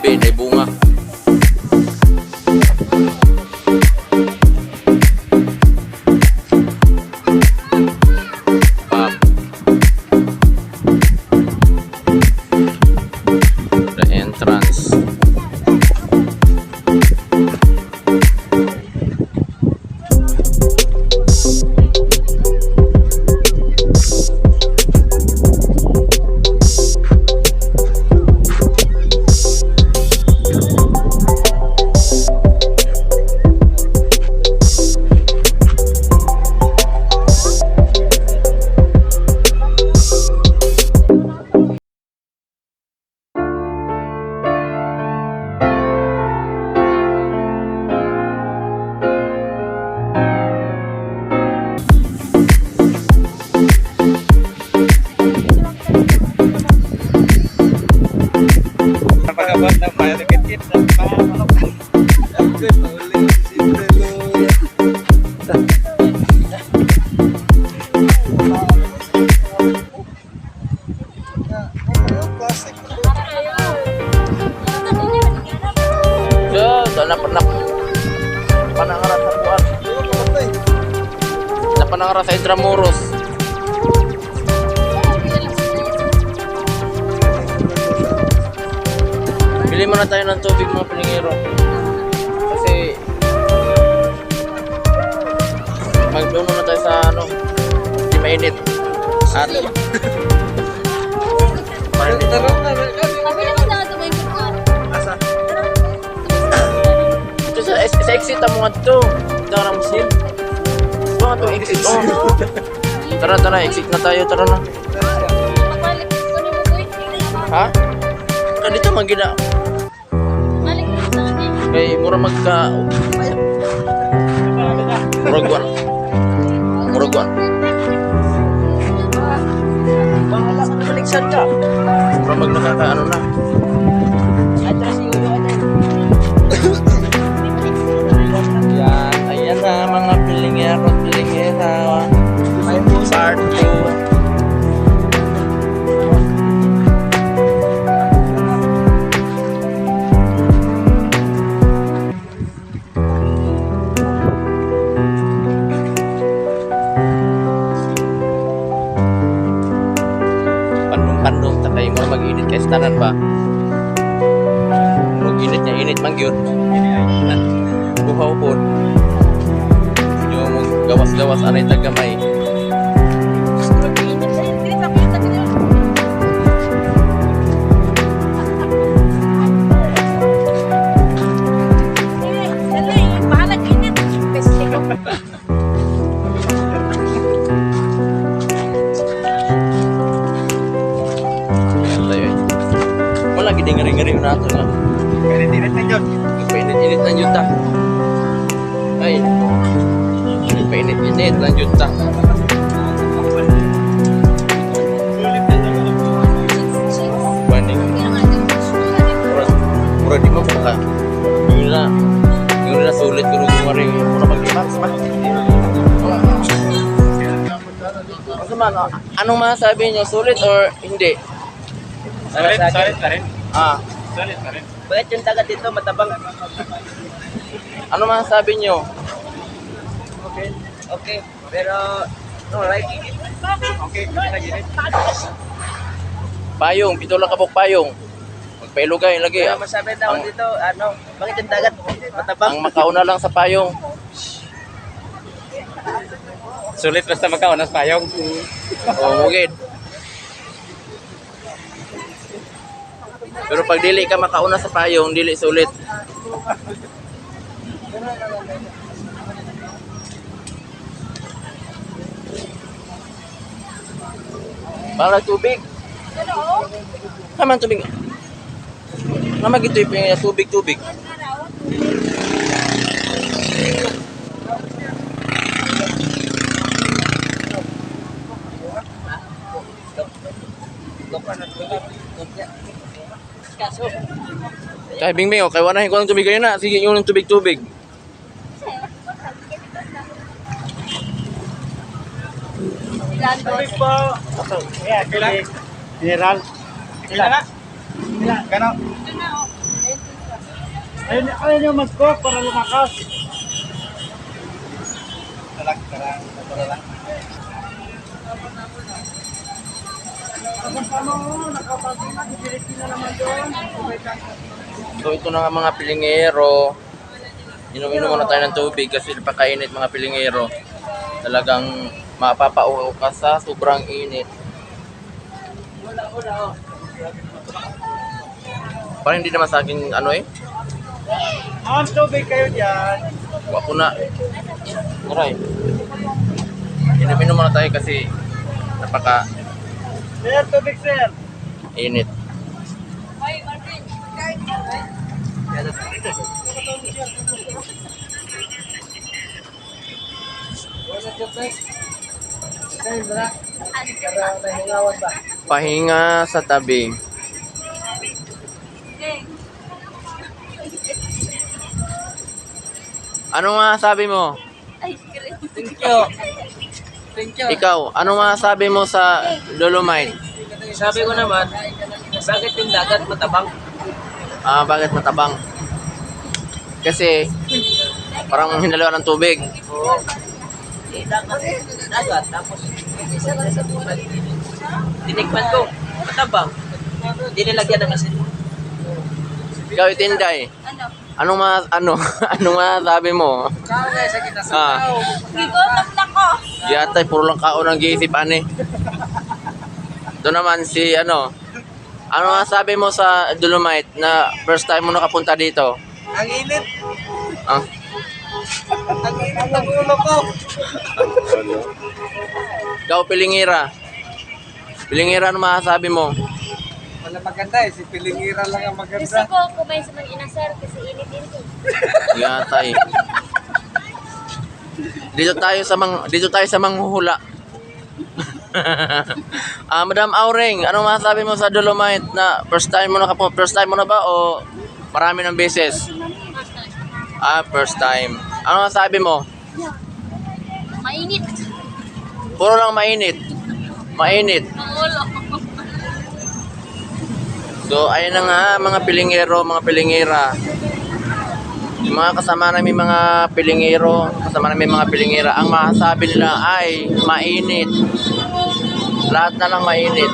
lubi, may bunga. Pop. The entrance. Pagkabot ng palikit-kit ng pamanok. Ang good, paulit si Deloya. So, napanangara sa buwan. Napanangara sa Intramuros. Bili muna tayo ng tubig mga pilingero. Kasi mag-doon muna tayo sa ano, hindi mainit. At Asa? ito sa exit mo nga ito. Ito nga ng musil. Ito nga ito exit. Oh. Tara, exit na tayo. Tara na. Ha? Dito magina. Kay mura magka Muragwan. Bahala ka na baliksan ka. Mura magnakakaano na. Yan, ayan na mga pilingero. Part 2. Pandong takay mo mag-init kay tanan ba? Mag-init niya init man gyud. Buhaw pod. Yo mo gawas-gawas anay tagamay. Wala gid ngari-ngari na ato na. Init na yun. Painit-init lang yun ta. Ay. Painit-init lang yun ta. Baning. Pura di mo ka. Yun na sulit ko nung kumaring. Pura mag-imax ba? Anong masasabi nyo? Sulit or hindi? Sulit pa rin. Sulit pa rin. Bakit yung taga dito matabang? Ano masasabi nyo? Okay. Pero, no, like, Okay, naginit. Payong, pitulang kabok payong. Magpailugay lagi. pero masabi daw dito, bakit yung dagat matabang? Ang makauna lang sa payong. Sulit basta magkaunas payong. O mugid. Pero pag dili ka makauna sa payong, dili sulit. Para tubig. Naman tubig. Naman ito yung tubig. Kaya Bingbing, kaya wanahin ko ng tubig kayo na. Sige yung tubig-tubig. Tubig po. Yeah, kailan? Mineral. Kailan na? Kailan? Gano? Ayun yung mag-cook para lumakas. Talag. So ito na nga mga pilingero. Inom-inom muna tayo ng tubig kasi napakainit mga pilingero. Talagang mapapauho ka sa sobrang init. Parang hindi naman sa akin ano eh. Tubig kayo dyan. Wako na. Aray. Inom-inom muna tayo kasi napaka Sir, tubig sir. init. Pahinga sa tabi. Ano nga sabi mo? Thank you. Thank you. Ikaw, ano nga sabi mo sa Dolomite? Sabi ko naman, bakit yung dagat matabang? Bakit matabang? Kasi parang hinalawan ng tubig. Oo. Dagat, tapos tinikman ko, matabang. Hindi nilagyan ng asin. Ikaw itinday. Ano nga sabi mo? Kao guys, sa kita Ah, Gigotok na ko. yatay puro lang kao ng giisip ani. Ito naman si ano nga sabi mo sa Dolomite na first time mo nakapunta dito? Ang init. Ah, Ang init ng ulo ko. ikaw Pilingira. Pilingira, ano masasabi mo? Wala maganda eh. Si Pilingira lang ang Gusto maganda. ko kumain sa mga inasar kasi init-init. Yatay. Dito tayo sa manghuhula. Madam Aureng, ano masasabi mo sa Dolomite na first time mo na ba o marami ng beses? First time. Ano masasabi mo? Mainit. Puro lang mainit. Mainit. Ang ulo. So, ayun na nga mga pilingero, mga pilingira. Yung mga kasama namin mga pilingero, ang masasabi nila ay mainit. Lahat na lang mainit.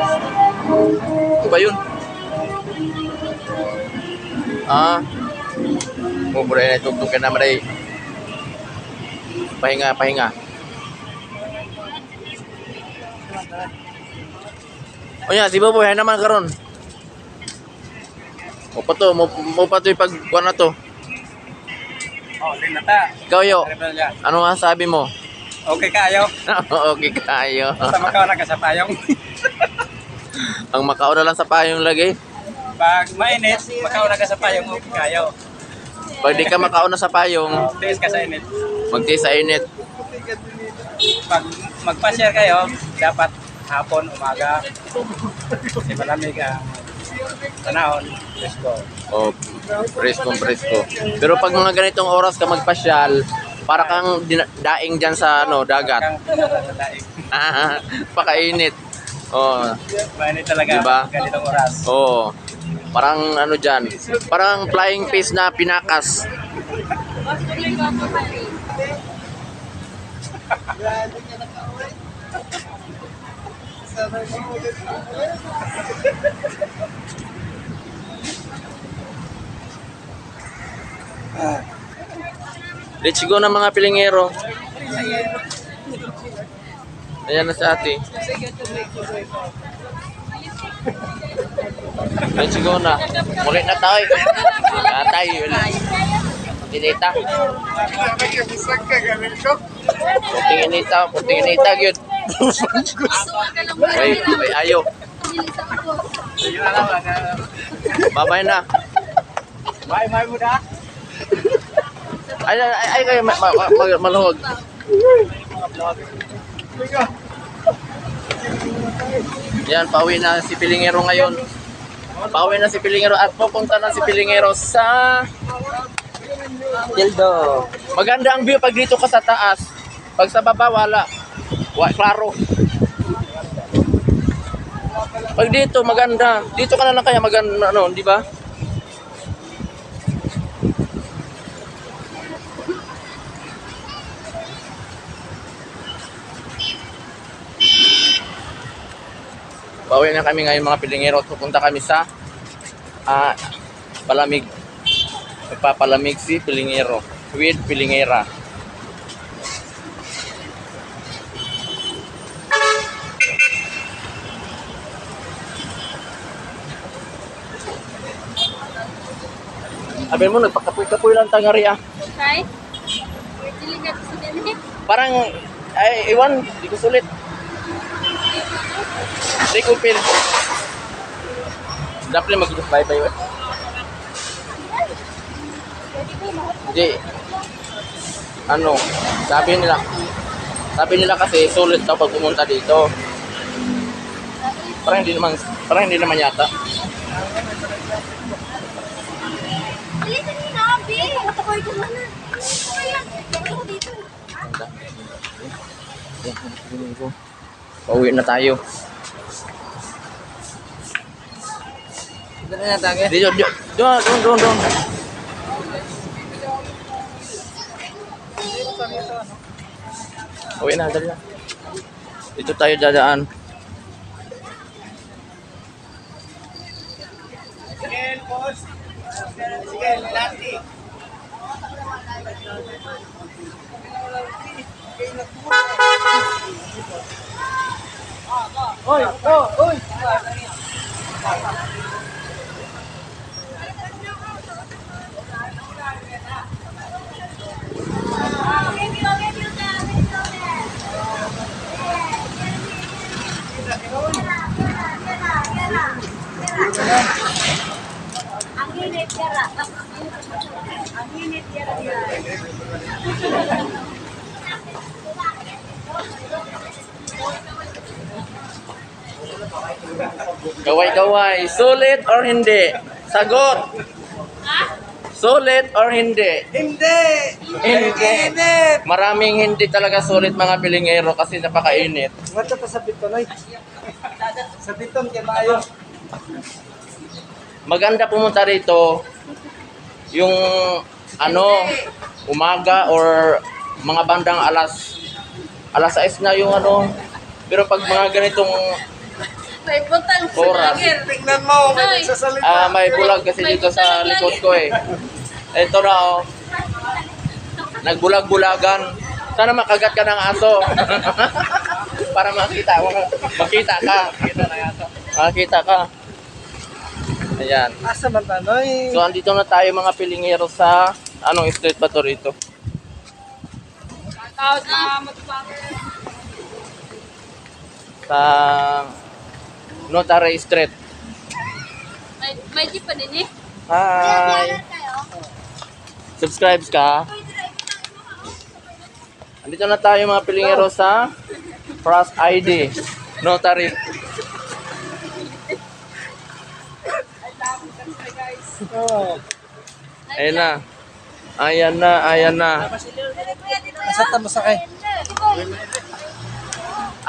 Ano ba yun? Mubura na itugtog ka naman ay. Pahinga. O yan, si Boboy, naman karon. Mo pa to ipagkuha na to. Oh, linata. Ikaw yo, Rebelya. ano nga sabi mo? Okay kayo. Okay kayo. Basta makaw na ka sa payong. Ang Macau na lang sa payong lagi. Pag mainit, makaw na ka sa payong. Okay kayo. Pag di ka Macau na sa payong, Tiis ka sa init. magtiis sa init. Pag magpa-share kayo, dapat hapon, umaga. Kasi malamig ang panahon. Let's go. O, presko. Pero pag mga ganitong oras ka magpasyal, para kang daing dyan sa dagat. Kang pinatalaig. Pakainit. Oh, Mainit talaga. Diba? Ganitong oras. oh. Parang dyan. Parang flying fish na pinakas. Let's go na mga pilingero. Ayan na sa ate. Let's go na. Muli na tayo. Tayo. Tinita. Puting inita gyud. Ay, ayo. Babay na. May mo na. Ay kayo maluhog. Yan, pauwi na si Pilingero ngayon. Pauwi na si Pilingero at pupunta na si Pilingero sa Dildo. maganda ang view pag dito ka sa taas. Pag sa baba, wala. Klaro. Pag dito maganda. Dito ka na lang kaya maganda ano, di ba? Pauwi na kami ngayon mga pilingero at pupunta kami sa palamig. Magpapalamig si pilingero with pilingera. Sabi mo, nagpakapoy-kapoy lang tagari ah. Okay? Dili ka sa dinhi. Parang, ay, iwan, di ko sulit. Di ko feel. Dapat mag-bye-bye. Hindi. Ano, sabi nila kasi sulit daw pag pumunta dito. Parang hindi naman yata. Dili ka ni nabi. Matakoy ko na. Ayan, ako dito. Pauwi na tayo. Dito na tangi. Dito, doon. Pauwi na, dali na. Dito tayo dadaan. Sige, boss. Sige, lati. Oy, oy. Ang init yara. Ang init yara. Gaway-gaway. Sulit or hindi? Sagot. Ha? Sulit or hindi? Hindi! Hindi. Init! Maraming hindi talaga sulit mga pilingero kasi napakainit. Ngato pa sa biton, oy. Sa biton, kaya maayo. Maganda pumunta rito yung ano, umaga or mga bandang alas 6 na yung ano. Pero pag mga ganitong May butang sa Oras. lager. Tingnan mo, Ay. may nagsasalita. may bulag kasi dito sa likod ko eh. Ito na oh. Nagbulag-bulagan. Sana makagat ka ng aso. Para makita ka. Makita ka. Ayan. Asa man tanoy? So andito na tayo mga pilingero sa anong street ba to rito? Tawag na motherfucker. Sa Notary Street. May jeep pa din eh. Hi! Subscribe ka? Andito na tayo mga pilingero sa Frost ID Notary. Oh. Ayan na. Ayan na. Asa ta mo sakay?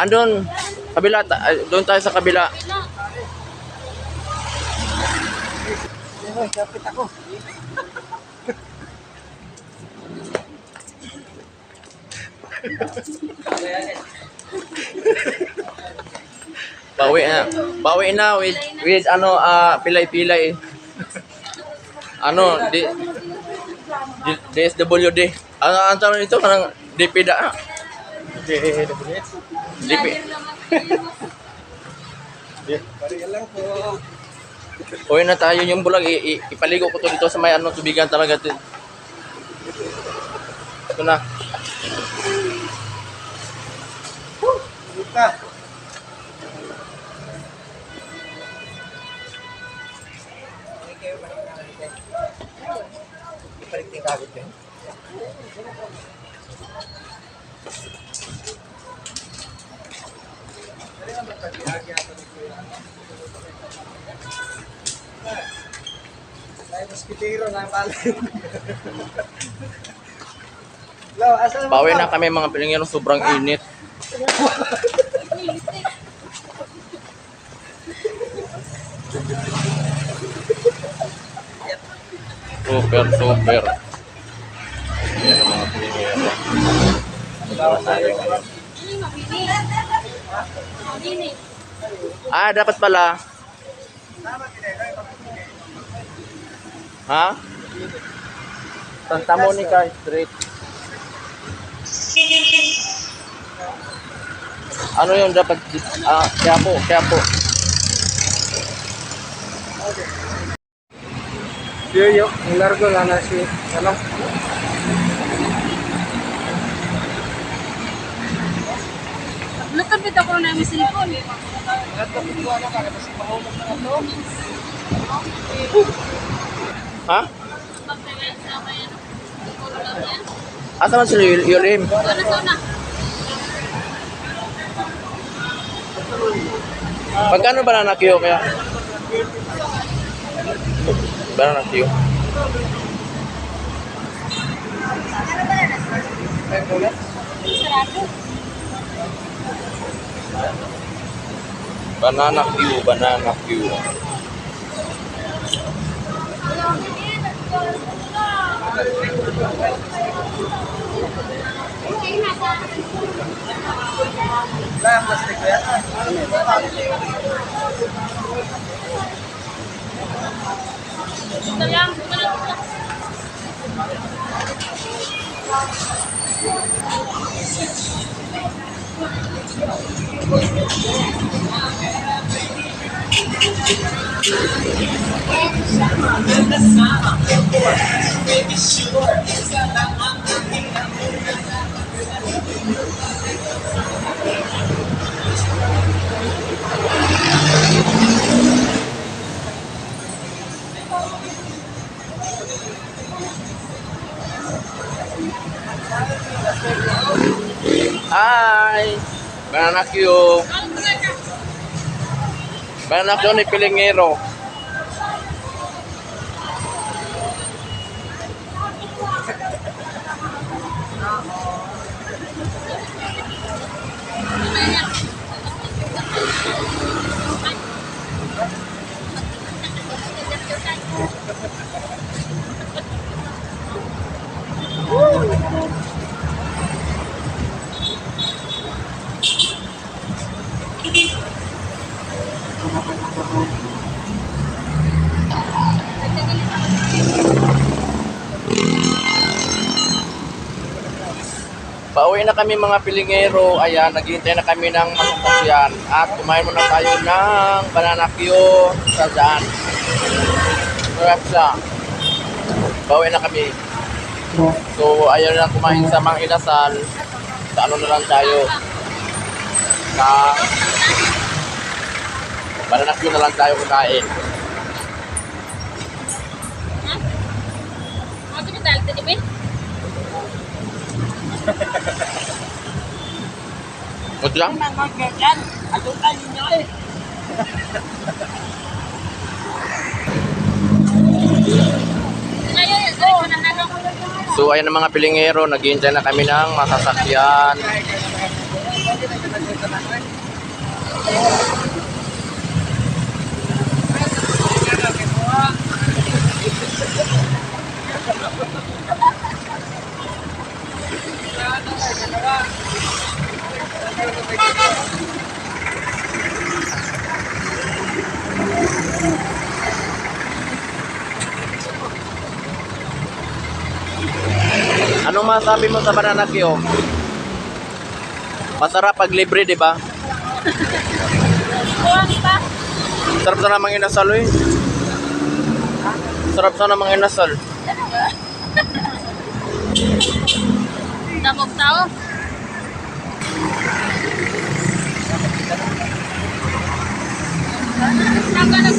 Andun, kabila, doon tayo sa kabila. Oy, kapit ako. Bawi na with ano pilay-pilay. Ano, DSWD. Ang tanong nito kanang DPDA. DP. Pariya lang po. Uwi na tayo yung bulag. Ipaligo ko to dito sa may ano, tubigan talaga. Ito na. Buka. Ipaliting kagod din. Ay, moskitero na pala. Lo, asa Bawi na kami mga pilingero, sobrang init. Super, super. Yan ang mga pilingero. Ito tayo ngayon. Ah, dapat pala. Ha? Santa Monica Street. Ano yung dapat? Quiapo, Quiapo. Yo, ang largo lang na si, ano? Nakabit ako na yung cellphone. Ha? Asa man sila Yulim? Sana sana. Magkano banana Q kaya? Banana Q. Sarado. Banana Q, banana Q. Lang, plastic ko yan. Ito lang. Hi! Banana Q. Banana Q ni Pilingero. Pauwi na kami mga Pilingero. Ayan, naghihintay na kami ng masasakyan. At kumain muna tayo ng banana Q sa daan. Sarap siya. Pauwi na kami. So, ayaw na kumain sa Mang Inasal. Sa ano na lang tayo. Sa banana Q na lang tayo kumain. Ano ba tayo? Tadi ba? Good lang? So, ayan ang mga Pilingero. Naghihintay na kami ng masasakyan. Anong masabi mo sa banana Q? Masarap pag libre, di ba? Kuwang pa. Sarap sana mang inasal, eh. Sarap sana mang inasal. Damog tao. Nagkanas